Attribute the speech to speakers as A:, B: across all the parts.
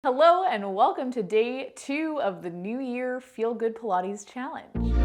A: Hello and welcome to day 2 of the New Year Feel Good Pilates Challenge.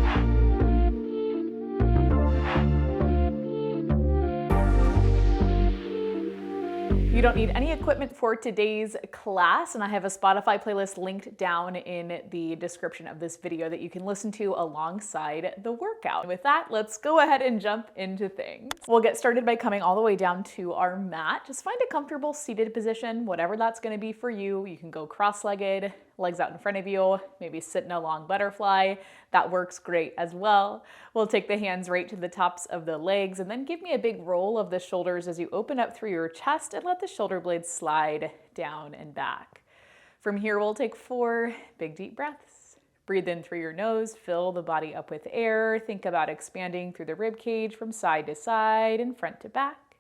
A: You don't need any equipment for today's class, and I have a Spotify playlist linked down in the description of this video that you can listen to alongside the workout. With that, let's go ahead and jump into things. We'll get started by coming all the way down to our mat. Just find a comfortable seated position, whatever that's going to be for you. You can go cross-legged, legs out in front of you, maybe sit in a long butterfly. That works great as well. We'll take the hands right to the tops of the legs and then give me a big roll of the shoulders as you open up through your chest and let the shoulder blades slide down and back. From here, we'll take 4 big deep breaths. Breathe in through your nose, fill the body up with air. Think about expanding through the rib cage from side to side and front to back.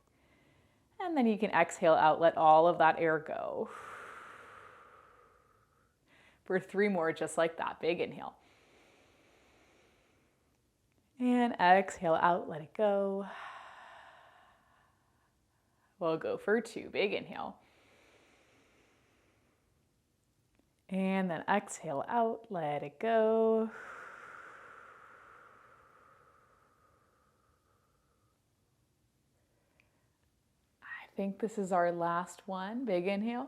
A: And then you can exhale out, let all of that air go. For 3 more, just like that. Big inhale. And exhale out, let it go. We'll go for 2. Big inhale. And then exhale out, let it go. I think this is our last one. Big inhale.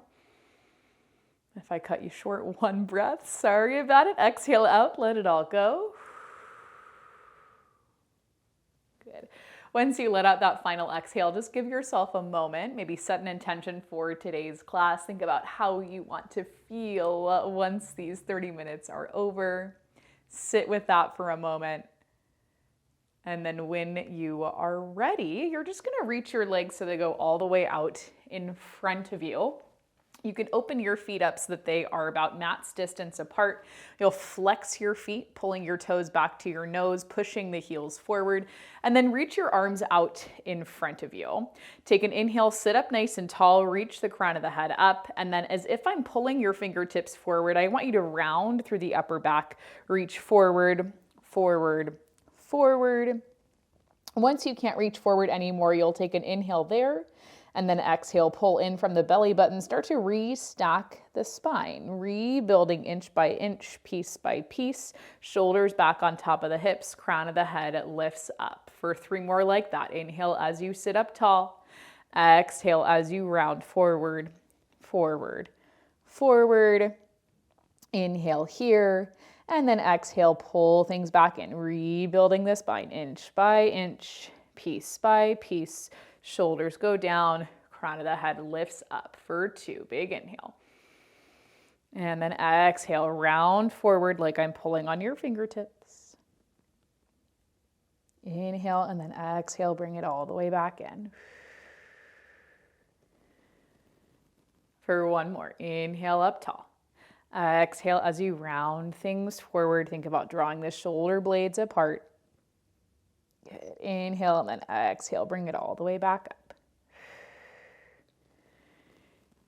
A: If I cut you short, 1 breath, sorry about it. Exhale out, let it all go. Good. Once you let out that final exhale, just give yourself a moment, maybe set an intention for today's class. Think about how you want to feel once these 30 minutes are over. Sit with that for a moment. And then when you are ready, you're just gonna reach your legs so they go all the way out in front of you. You can open your feet up so that they are about mat's distance apart. You'll flex your feet, pulling your toes back to your nose, pushing the heels forward, and then reach your arms out in front of you. Take an inhale, sit up nice and tall, reach the crown of the head up, and then as if I'm pulling your fingertips forward, I want you to round through the upper back, reach forward, forward, forward. Once you can't reach forward anymore, you'll take an inhale there, and then exhale, pull in from the belly button. Start to restack the spine, rebuilding inch by inch, piece by piece. Shoulders back on top of the hips, crown of the head lifts up. For 3 more like that. Inhale as you sit up tall. Exhale as you round forward, forward, forward. Inhale here. And then exhale, pull things back in, rebuilding the spine inch by inch, piece by piece. Shoulders go down, crown of the head lifts up for 2. Big inhale. And then exhale, round forward like I'm pulling on your fingertips. Inhale and then exhale, bring it all the way back in. For 1 more, inhale up tall. Exhale as you round things forward. Think about drawing the shoulder blades apart. Good. Inhale and then exhale, bring it all the way back up.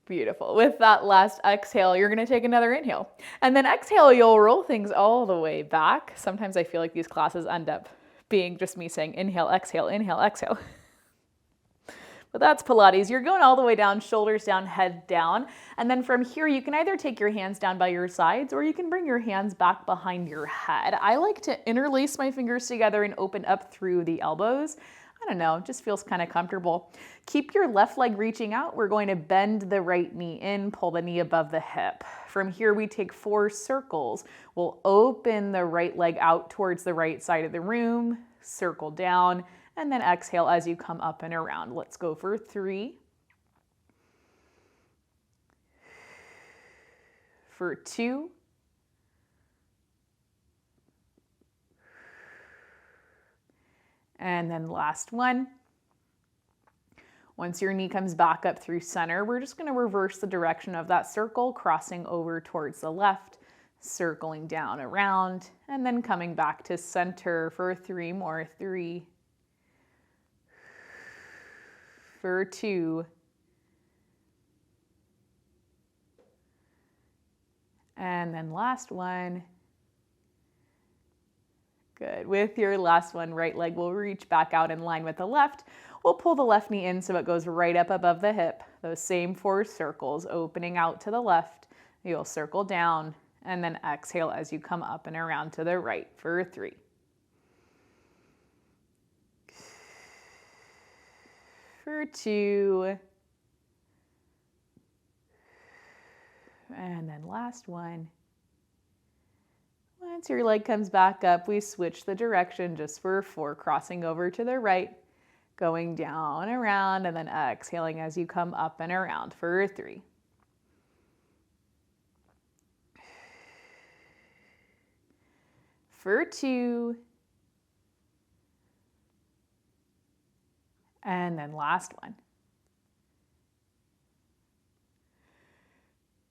A: Beautiful. With that last exhale, you're going to take another inhale. And then exhale, you'll roll things all the way back. Sometimes I feel like these classes end up being just me saying inhale, exhale, inhale, exhale. But that's Pilates. You're going all the way down, shoulders down, head down. And then from here, you can either take your hands down by your sides or you can bring your hands back behind your head. I like to interlace my fingers together and open up through the elbows. I don't know, it just feels kind of comfortable. Keep your left leg reaching out. We're going to bend the right knee in, pull the knee above the hip. From here, we take 4 circles. We'll open the right leg out towards the right side of the room, circle down, and then exhale as you come up and around. Let's go for 3. For 2. And then last one. Once your knee comes back up through center, we're just going to reverse the direction of that circle, crossing over towards the left, circling down around, and then coming back to center for 3 more. 3. For 2. And then last one. Good. With your last one, right leg will reach back out in line with the left. We'll pull the left knee in so it goes right up above the hip. Those same 4 circles, opening out to the left, You'll circle down and then exhale as you come up and around to the right for 3. For 2. And then last one. Once your leg comes back up, we switch the direction just for 4, crossing over to the right, going down, around, and then exhaling as you come up and around for 3. For 2. And then last one.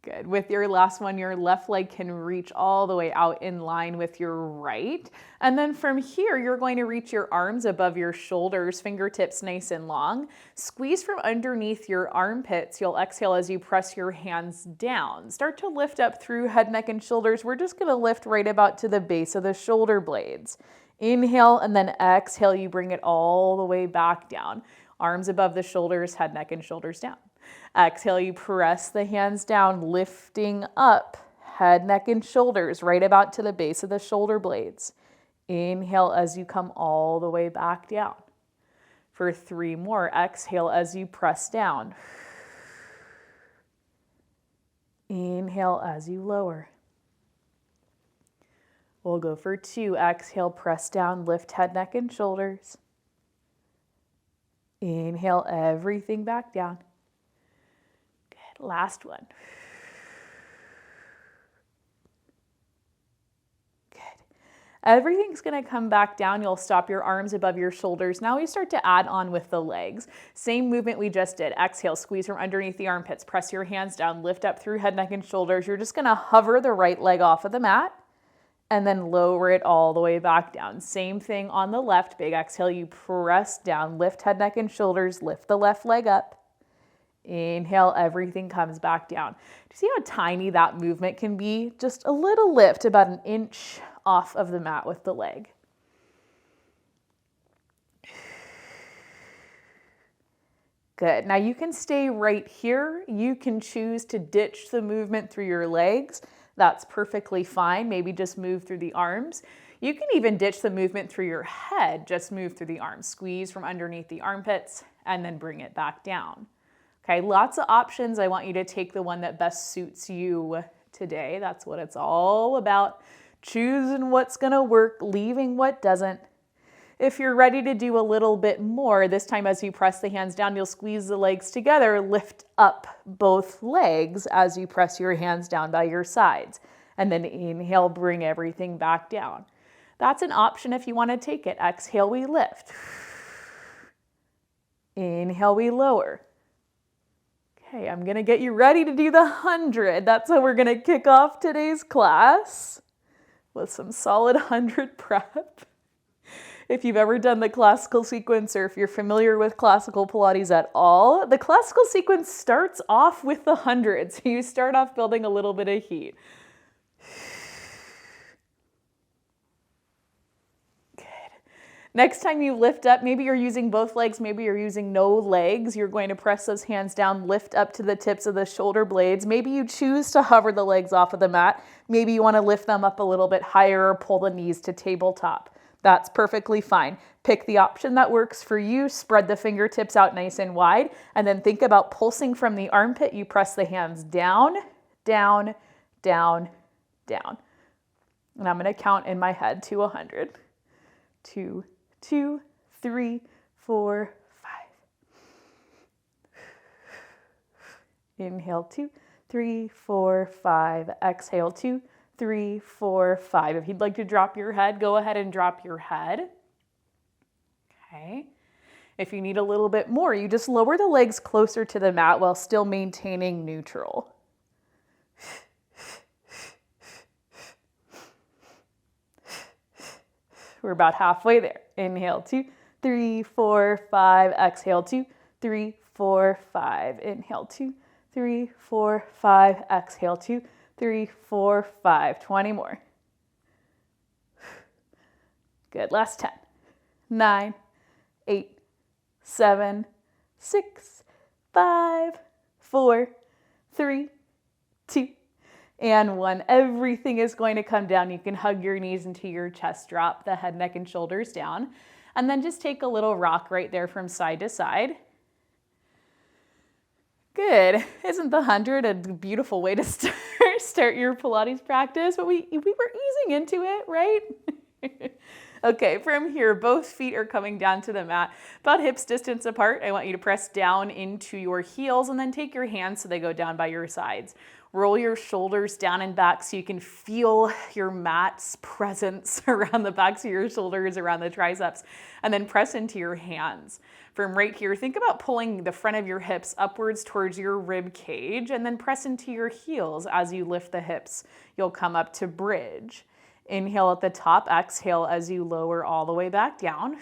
A: Good. With your last one, your left leg can reach all the way out in line with your right. And then from here, you're going to reach your arms above your shoulders, fingertips nice and long. Squeeze from underneath your armpits. You'll exhale as you press your hands down. Start to lift up through head, neck, and shoulders. We're just going to lift right about to the base of the shoulder blades. Inhale and then exhale. You bring it all the way back down. Arms above the shoulders, head, neck, and shoulders down. Exhale, you press the hands down, lifting up, head, neck, and shoulders, right about to the base of the shoulder blades. Inhale as you come all the way back down. For 3 more, exhale as you press down. Inhale as you lower. We'll go for 2. Exhale, press down, lift head, neck, and shoulders. Inhale everything back down. Good. Last one. Good. Everything's going to come back down. You'll stop your arms above your shoulders. Now we start to add on with the legs. Same movement we just did. Exhale, squeeze from underneath the armpits. Press your hands down, lift up through head, neck, and shoulders. You're just going to hover the right leg off of the mat and then lower it all the way back down. Same thing on the left. Big exhale, you press down, lift head, neck, and shoulders, lift the left leg up. Inhale, everything comes back down. Do you see how tiny that movement can be? Just a little lift, about an inch off of the mat with the leg. Good. Now you can stay right here. You can choose to ditch the movement through your legs. That's perfectly fine. Maybe just move through the arms. You can even ditch the movement through your head. Just move through the arms. Squeeze from underneath the armpits and then bring it back down. Okay, lots of options. I want you to take the one that best suits you today. That's what it's all about. Choosing what's going to work, leaving what doesn't. If you're ready to do a little bit more, this time as you press the hands down, you'll squeeze the legs together, lift up both legs as you press your hands down by your sides. And then inhale, bring everything back down. That's an option if you want to take it. Exhale, we lift. Inhale, we lower. Okay, I'm going to get you ready to do the 100. That's how we're going to kick off today's class with some solid 100 prep. If you've ever done the classical sequence or if you're familiar with classical Pilates at all, the classical sequence starts off with the 100. So you start off building a little bit of heat. Good. Next time you lift up, maybe you're using both legs, maybe you're using no legs. You're going to press those hands down, lift up to the tips of the shoulder blades. Maybe you choose to hover the legs off of the mat. Maybe you want to lift them up a little bit higher or pull the knees to tabletop. That's perfectly fine. Pick the option that works for you. Spread the fingertips out nice and wide. And then think about pulsing from the armpit. You press the hands down, down, down, down. And I'm going to count in my head to 100. 2, 2, 3, 4, 5. Inhale, 2, 3, 4, 5. Exhale, 2, 3, 4, 5. If you'd like to drop your head, go ahead and drop your head. Okay. If you need a little bit more, you just lower the legs closer to the mat while still maintaining neutral. We're about halfway there. Inhale, 2, 3, 4, 5. Exhale, 2, 3, 4, 5. Inhale, 2, 3, 4, 5. Exhale, 2, 3, 4, 5. 20 more. Good. Last 10. 9, 8, 7, 6, 5, 4, 3, 2, And 1. Everything is going to come down. You can hug your knees into your chest, drop the head, neck, and shoulders down. And then just take a little rock right there from side to side. Good. Isn't the 100 a beautiful way to start your Pilates practice? But we were easing into it, right? Okay, from here, both feet are coming down to the mat, about hips distance apart. I want you to press down into your heels and then take your hands so they go down by your sides. Roll your shoulders down and back so you can feel your mat's presence around the backs of your shoulders, around the triceps, and then press into your hands. From right here, think about pulling the front of your hips upwards towards your rib cage and then press into your heels as you lift the hips. You'll come up to bridge. Inhale at the top, exhale as you lower all the way back down.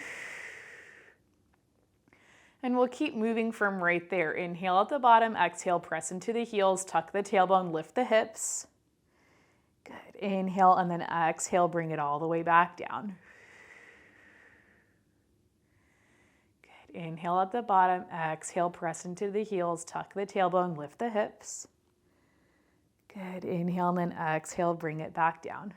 A: And we'll keep moving from right there. Inhale at the bottom, exhale, press into the heels, tuck the tailbone, lift the hips. Good. Inhale and then exhale, bring it all the way back down. Good. Inhale at the bottom, exhale, press into the heels, tuck the tailbone, lift the hips. Good. Inhale and then exhale, bring it back down.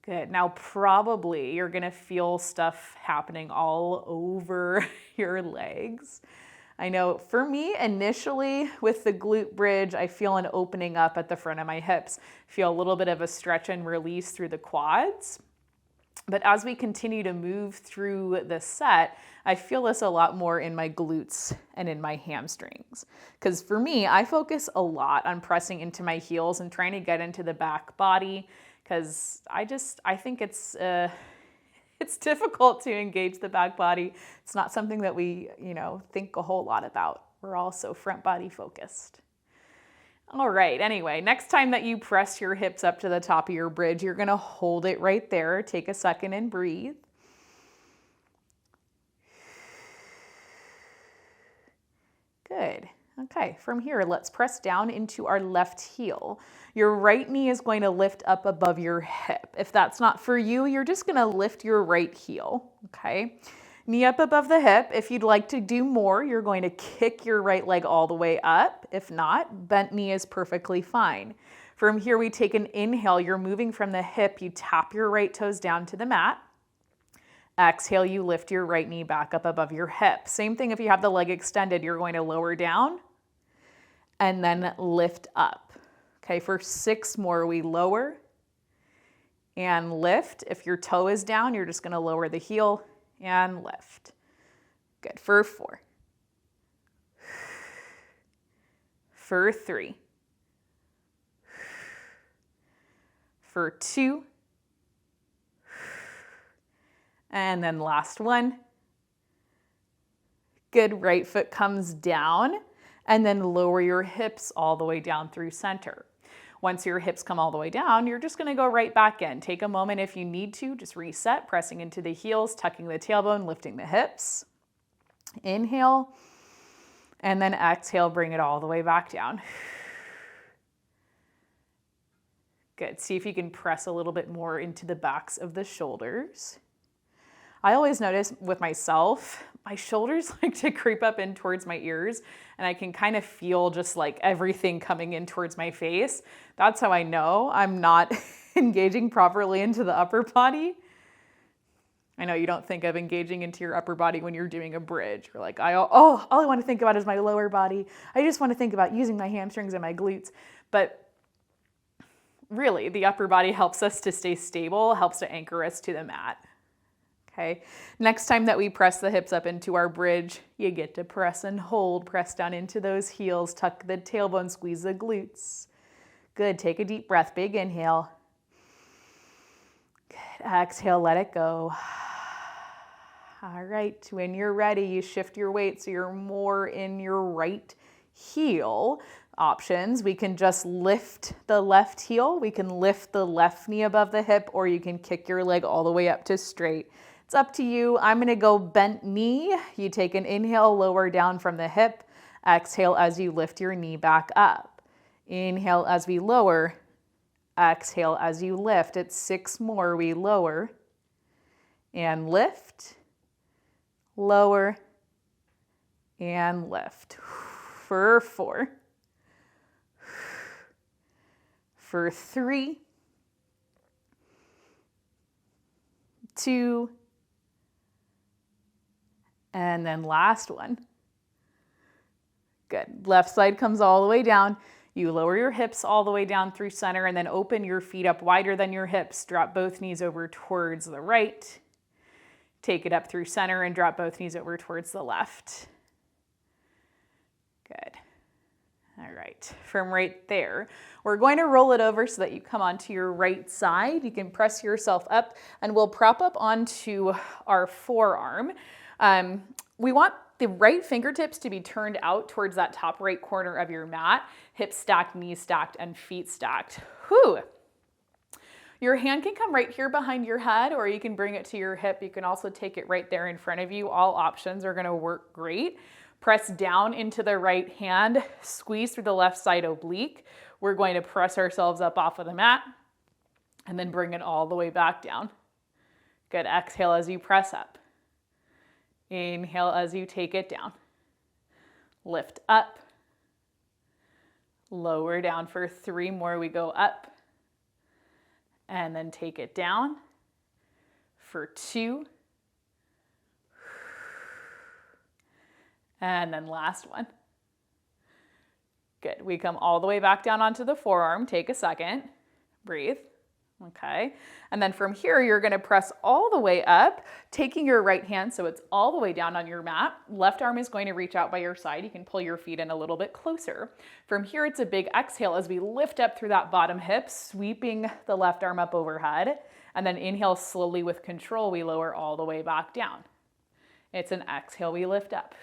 A: Good. Now probably you're going to feel stuff happening all over your legs. I know for me, initially with the glute bridge, I feel an opening up at the front of my hips. Feel a little bit of a stretch and release through the quads. But as we continue to move through the set, I feel this a lot more in my glutes and in my hamstrings. Because for me, I focus a lot on pressing into my heels and trying to get into the back body, because I think it's difficult to engage the back body. It's not something that we, think a whole lot about. We're all so front body focused. All right, anyway, next time that you press your hips up to the top of your bridge, you're gonna hold it right there. Take a second and breathe. Good. Okay, from here, let's press down into our left heel. Your right knee is going to lift up above your hip. If that's not for you, you're just gonna lift your right heel, okay? Knee up above the hip. If you'd like to do more, you're going to kick your right leg all the way up. If not, bent knee is perfectly fine. From here, we take an inhale. You're moving from the hip. You tap your right toes down to the mat. Exhale, you lift your right knee back up above your hip. Same thing if you have the leg extended, you're going to lower down and then lift up. Okay, for 6 more, we lower and lift. If your toe is down, you're just gonna lower the heel and lift. Good, for 4. For 3. For 2. And then last one. Good, right foot comes down and then lower your hips all the way down through center. Once your hips come all the way down, you're just gonna go right back in. Take a moment if you need to, just reset, pressing into the heels, tucking the tailbone, lifting the hips. Inhale, and then exhale, bring it all the way back down. Good, see if you can press a little bit more into the backs of the shoulders. I always notice with myself, my shoulders like to creep up in towards my ears, and I can kind of feel just like everything coming in towards my face. That's how I know I'm not engaging properly into the upper body. I know you don't think of engaging into your upper body when you're doing a bridge. You're like, all I want to think about is my lower body. I just want to think about using my hamstrings and my glutes. But really, the upper body helps us to stay stable, helps to anchor us to the mat. Okay. Next time that we press the hips up into our bridge, you get to press and hold, press down into those heels, tuck the tailbone, squeeze the glutes. Good, take a deep breath, big inhale. Good, exhale, let it go. All right, when you're ready, you shift your weight so you're more in your right heel. Options, we can just lift the left heel, we can lift the left knee above the hip, or you can kick your leg all the way up to straight. It's up to you. I'm gonna go bent knee. You take an inhale, lower down from the hip. Exhale as you lift your knee back up. Inhale as we lower. Exhale as you lift. It's 6 more. We lower and lift, lower and lift. For 4. for 3, 2, and then last one. Good. Left side comes all the way down. You lower your hips all the way down through center and then open your feet up wider than your hips. Drop both knees over towards the right. Take it up through center and drop both knees over towards the left. Good. All right, from right there, we're going to roll it over so that you come onto your right side. You can press yourself up and we'll prop up onto our forearm. We want the right fingertips to be turned out towards that top right corner of your mat, hips stacked, knees stacked, and feet stacked. Whew. Your hand can come right here behind your head, or you can bring it to your hip. You can also take it right there in front of you. All options are gonna work great. Press down into the right hand, squeeze through the left side oblique. We're going to press ourselves up off of the mat and then bring it all the way back down. Good, exhale as you press up. Inhale as you take it down. Lift up. Lower down for 3 more. We go up. And then take it down for 2. And then last one. Good. We come all the way back down onto the forearm. Take a second. Breathe. Okay. And then from here, you're going to press all the way up, taking your right hand so it's all the way down on your mat. Left arm is going to reach out by your side. You can pull your feet in a little bit closer. From here, it's a big exhale as we lift up through that bottom hip, sweeping the left arm up overhead. And then inhale slowly with control. We lower all the way back down. It's an exhale. We lift up.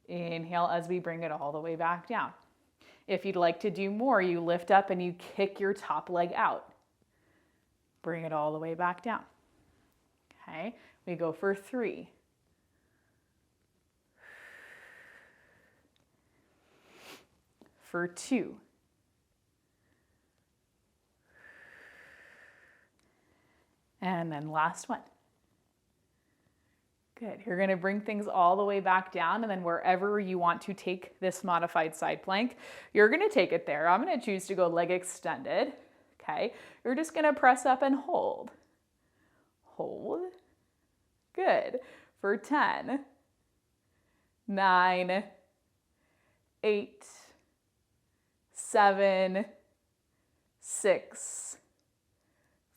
A: Inhale as we bring it all the way back down. If you'd like to do more, you lift up and you kick your top leg out. Bring it all the way back down. Okay, we go for 3. For 2. And then last one. Good. You're going to bring things all the way back down, and then wherever you want to take this modified side plank, you're going to take it there. I'm going to choose to go leg extended. Okay. You're just going to press up and hold. Hold. Good. For 10, 9, 8, 7, 6,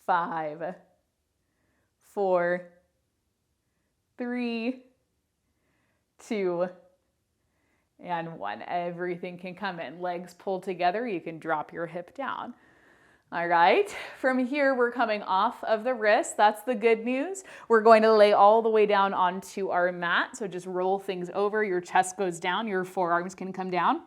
A: 5, 4, 3, 2, and 1. Everything can come in. Legs pulled together. You can drop your hip down. All right. From here, we're coming off of the wrist. That's the good news. We're going to lay all the way down onto our mat. So just roll things over. Your chest goes down. Your forearms can come down.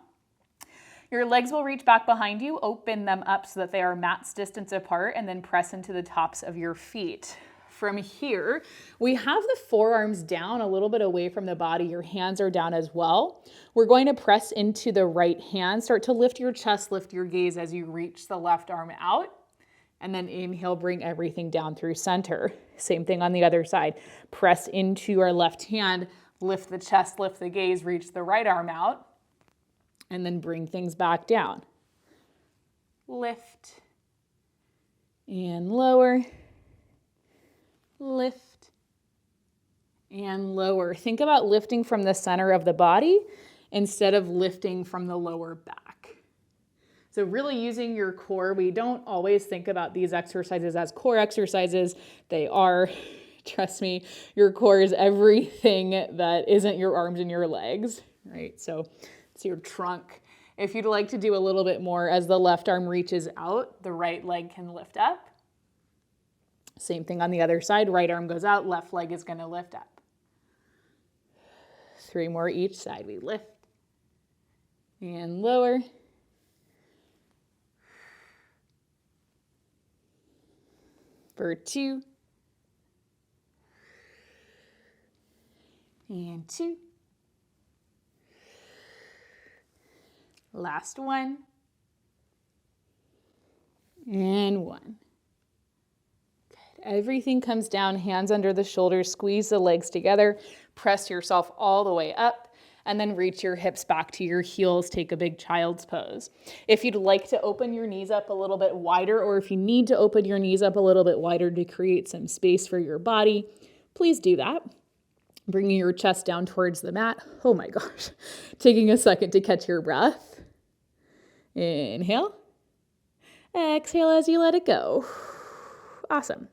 A: Your legs will reach back behind you. Open them up so that they are mat's distance apart, and then press into the tops of your feet. From here, we have the forearms down a little bit away from the body. Your hands are down as well. We're going to press into the right hand. Start to lift your chest, lift your gaze as you reach the left arm out. And then inhale, bring everything down through center. Same thing on the other side. Press into our left hand, lift the chest, lift the gaze, reach the right arm out. And then bring things back down. Lift and lower. Lift and lower. Think about lifting from the center of the body instead of lifting from the lower back. So really using your core. We don't always think about these exercises as core exercises. They are, trust me, your core is everything that isn't your arms and your legs, right? So it's your trunk. If you'd like to do a little bit more, as the left arm reaches out, the right leg can lift up. Same thing on the other side. Right arm goes out, left leg is going to lift up. 3 more each side. We lift and lower. For 2. And 2. Last one. And 1. Everything comes down, hands under the shoulders, squeeze the legs together, press yourself all the way up, and then reach your hips back to your heels. Take a big child's pose. If you'd like to open your knees up a little bit wider, or if you need to open your knees up a little bit wider to create some space for your body, please do that. Bringing your chest down towards the mat. Oh my gosh. Taking a second to catch your breath. Inhale. Exhale as you let it go. Awesome.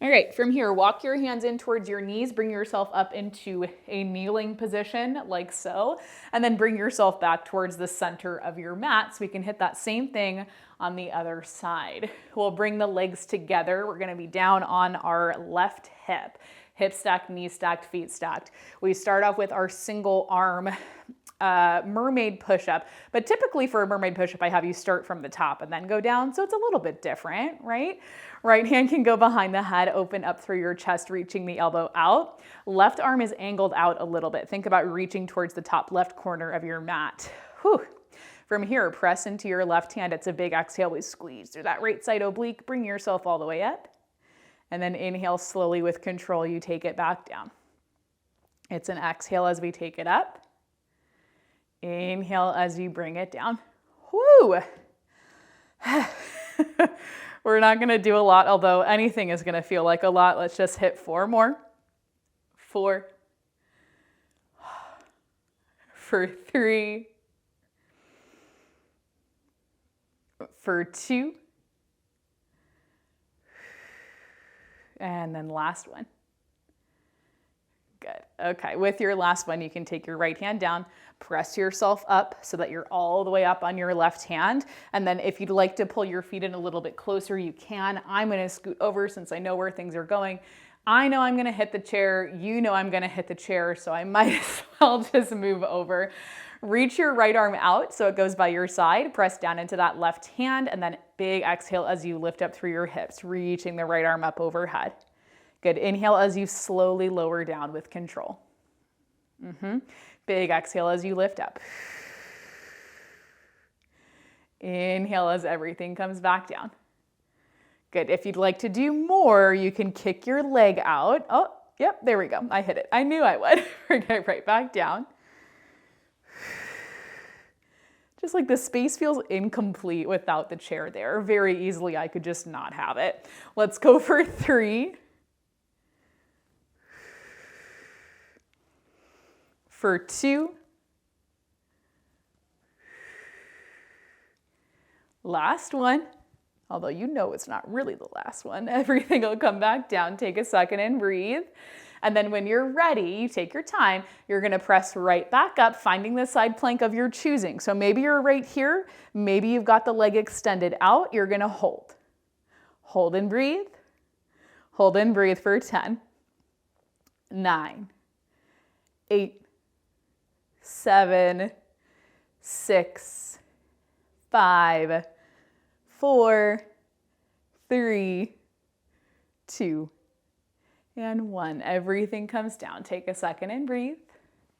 A: All right, from here, walk your hands in towards your knees, bring yourself up into a kneeling position like so, and then bring yourself back towards the center of your mat so we can hit that same thing on the other side. We'll bring the legs together. We're gonna be down on our left hip. Hip stacked, knee stacked, feet stacked. We start off with our single arm mermaid push-up, but typically for a mermaid push-up, I have you start from the top and then go down, so it's a little bit different, right? Right hand can go behind the head, open up through your chest, reaching the elbow out. Left arm is angled out a little bit. Think about reaching towards the top left corner of your mat. Whew. From here, press into your left hand. It's a big exhale. We squeeze through that right side oblique. Bring yourself all the way up. And then inhale slowly with control. You take it back down. It's an exhale as we take it up. Inhale as you bring it down. Woo! We're not going to do a lot, although anything is going to feel like a lot. Let's just hit 4 more. 4. For 3. For 2. And then last one. Good. Okay, with your last one, you can take your right hand down, press yourself up so that you're all the way up on your left hand. And then if you'd like to pull your feet in a little bit closer, you can. I'm gonna scoot over since I know where things are going. I know I'm gonna hit the chair. You know I'm gonna hit the chair, so I might as well just move over. Reach your right arm out so it goes by your side. Press down into that left hand, and then big exhale as you lift up through your hips, reaching the right arm up overhead. Good. Inhale as you slowly lower down with control. Big exhale as you lift up. Inhale as everything comes back down. Good. If you'd like to do more, you can kick your leg out. Oh, yep, there we go. I hit it. I knew I would. Bring it right back down. Just like the space feels incomplete without the chair there. Very easily, I could just not have it. Let's go for 3. For 2. Last one. Although you know it's not really the last one. Everything will come back down. Take a second and breathe. And then when you're ready, you take your time, you're gonna press right back up, finding the side plank of your choosing. So maybe you're right here, maybe you've got the leg extended out, you're gonna hold. Hold and breathe. Hold and breathe for 10, 9, 8, 7, 6, 5, 4, 3, 2, and 1. Everything comes down. Take a second and breathe.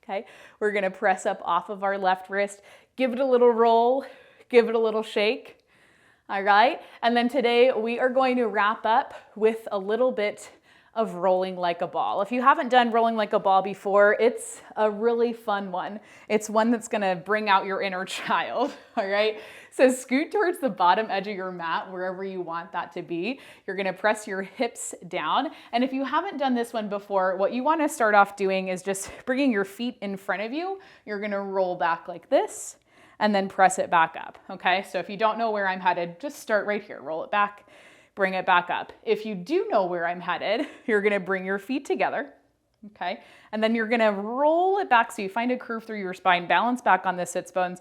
A: Okay, we're gonna press up off of our left wrist, give it a little roll, give it a little shake. All right, and then today we are going to wrap up with a little bit of rolling like a ball. If you haven't done rolling like a ball before, it's a really fun one. It's one that's gonna bring out your inner child, all right? So scoot towards the bottom edge of your mat, wherever you want that to be. You're gonna press your hips down. And if you haven't done this one before, what you wanna start off doing is just bringing your feet in front of you. You're gonna roll back like this and then press it back up, okay? So if you don't know where I'm headed, just start right here, roll it back, bring it back up. If you do know where I'm headed, you're gonna bring your feet together, okay? And then you're gonna roll it back so you find a curve through your spine, balance back on the sits bones.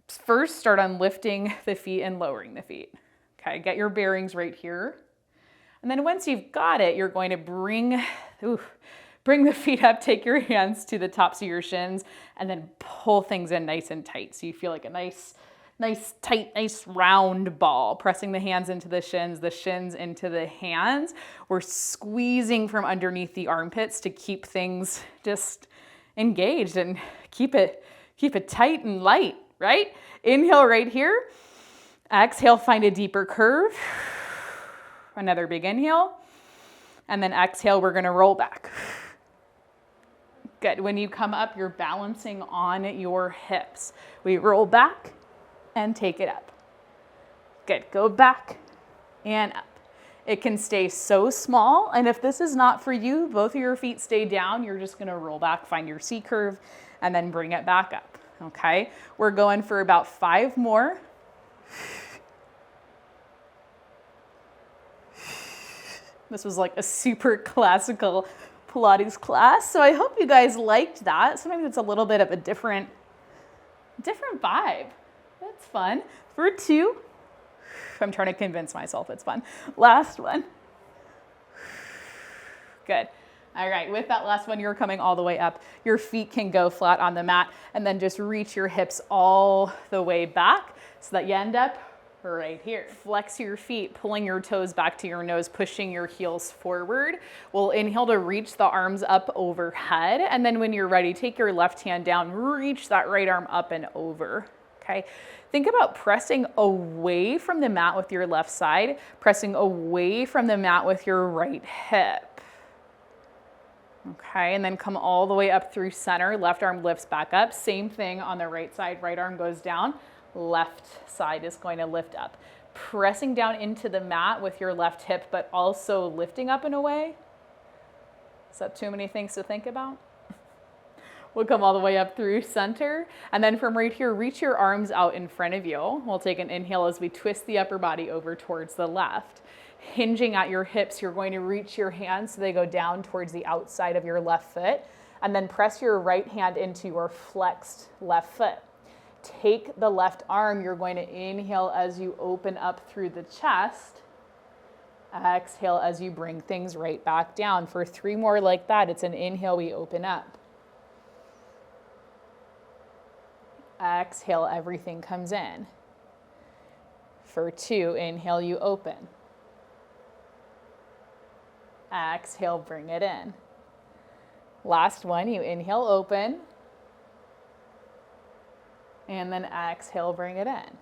A: First, start on lifting the feet and lowering the feet. Okay, get your bearings right here. And then once you've got it, you're going to bring the feet up, take your hands to the tops of your shins, and then pull things in nice and tight. So you feel like a nice tight, nice round ball, pressing the hands into the shins into the hands. We're squeezing from underneath the armpits to keep things just engaged and keep it tight and light, right? Inhale right here. Exhale, find a deeper curve. Another big inhale. And then exhale, we're gonna roll back. Good. When you come up, you're balancing on your hips. We roll back and take it up. Good. Go back and up. It can stay so small, and if this is not for you, both of your feet stay down, you're just gonna roll back, find your C curve, and then bring it back up, okay? We're going for about 5 more. This was like a super classical Pilates class, so I hope you guys liked that. Sometimes it's a little bit of a different vibe. That's fun. For 2, I'm trying to convince myself it's fun. Last one. Good. All right, with that last one, you're coming all the way up. Your feet can go flat on the mat, and then just reach your hips all the way back so that you end up right here. Flex your feet, pulling your toes back to your nose, pushing your heels forward. We'll inhale to reach the arms up overhead, and then when you're ready, take your left hand down, reach that right arm up and over, okay? Think about pressing away from the mat with your left side, pressing away from the mat with your right hip. Okay, and then come all the way up through center. Left arm lifts back up. Same thing on the right side. Right arm goes down. Left side is going to lift up. Pressing down into the mat with your left hip, but also lifting up and away. Is that too many things to think about? We'll come all the way up through center. And then from right here, reach your arms out in front of you. We'll take an inhale as we twist the upper body over towards the left. Hinging at your hips, you're going to reach your hands so they go down towards the outside of your left foot. And then press your right hand into your flexed left foot. Take the left arm. You're going to inhale as you open up through the chest. Exhale as you bring things right back down. For 3 more like that, it's an inhale, we open up. Exhale, everything comes in. For 2, inhale, you open. Exhale, bring it in. Last one, you inhale, open. And then exhale, bring it in.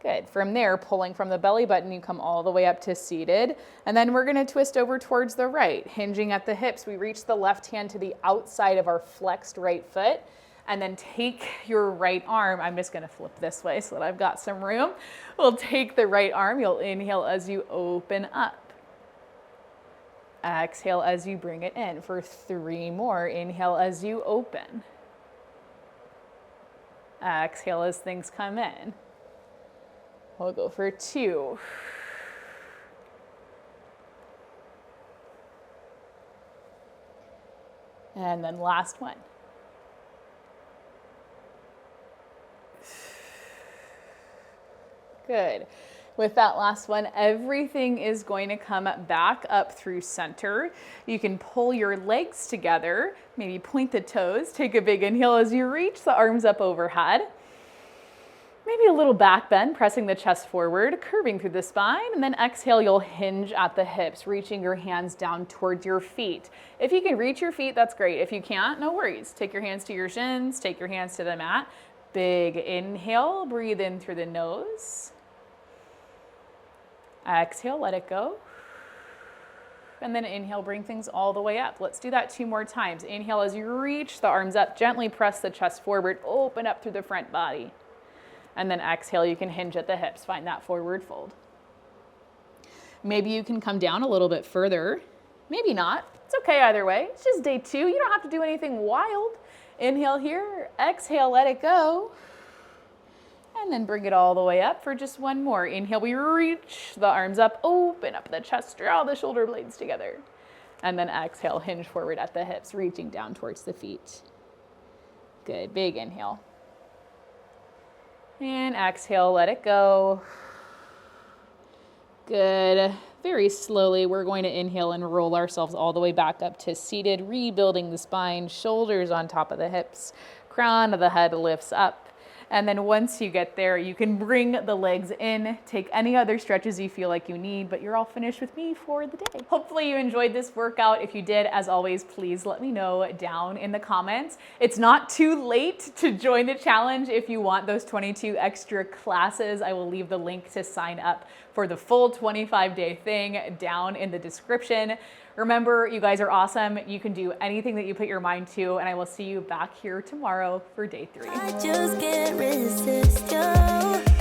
A: Good. From there, pulling from the belly button, you come all the way up to seated. And then we're going to twist over towards the right. Hinging at the hips, we reach the left hand to the outside of our flexed right foot. And then take your right arm. I'm just going to flip this way so that I've got some room. We'll take the right arm. You'll inhale as you open up. Exhale as you bring it in. For 3 more. Inhale as you open. Exhale as things come in. We'll go for 2. And then last one. Good. With that last one, everything is going to come back up through center. You can pull your legs together, maybe point the toes, take a big inhale as you reach the arms up overhead. Maybe a little back bend, pressing the chest forward, curving through the spine, and then exhale, you'll hinge at the hips, reaching your hands down towards your feet. If you can reach your feet, that's great. If you can't, no worries. Take your hands to your shins, take your hands to the mat. Big inhale, breathe in through the nose. Exhale, let it go. And then inhale, bring things all the way up. Let's do that 2 more times. Inhale as you reach the arms up, gently press the chest forward, open up through the front body. And then exhale, you can hinge at the hips, find that forward fold. Maybe you can come down a little bit further. Maybe not. It's okay either way. It's just day 2. You don't have to do anything wild. Inhale here, exhale, let it go. And then bring it all the way up for just 1 more. Inhale, we reach the arms up, open up the chest, draw the shoulder blades together. And then exhale, hinge forward at the hips, reaching down towards the feet. Good, big inhale. And exhale, let it go. Good. Very slowly, we're going to inhale and roll ourselves all the way back up to seated, rebuilding the spine, shoulders on top of the hips, crown of the head lifts up. And then once you get there, you can bring the legs in, take any other stretches you feel like you need, but you're all finished with me for the day. Hopefully you enjoyed this workout. If you did, as always, please let me know down in the comments. It's not too late to join the challenge if you want those 22 extra classes. I will leave the link to sign up for the full 25-day thing down in the description. Remember, you guys are awesome. You can do anything that you put your mind to, and I will see you back here tomorrow for day 3.
B: I just can't resist you.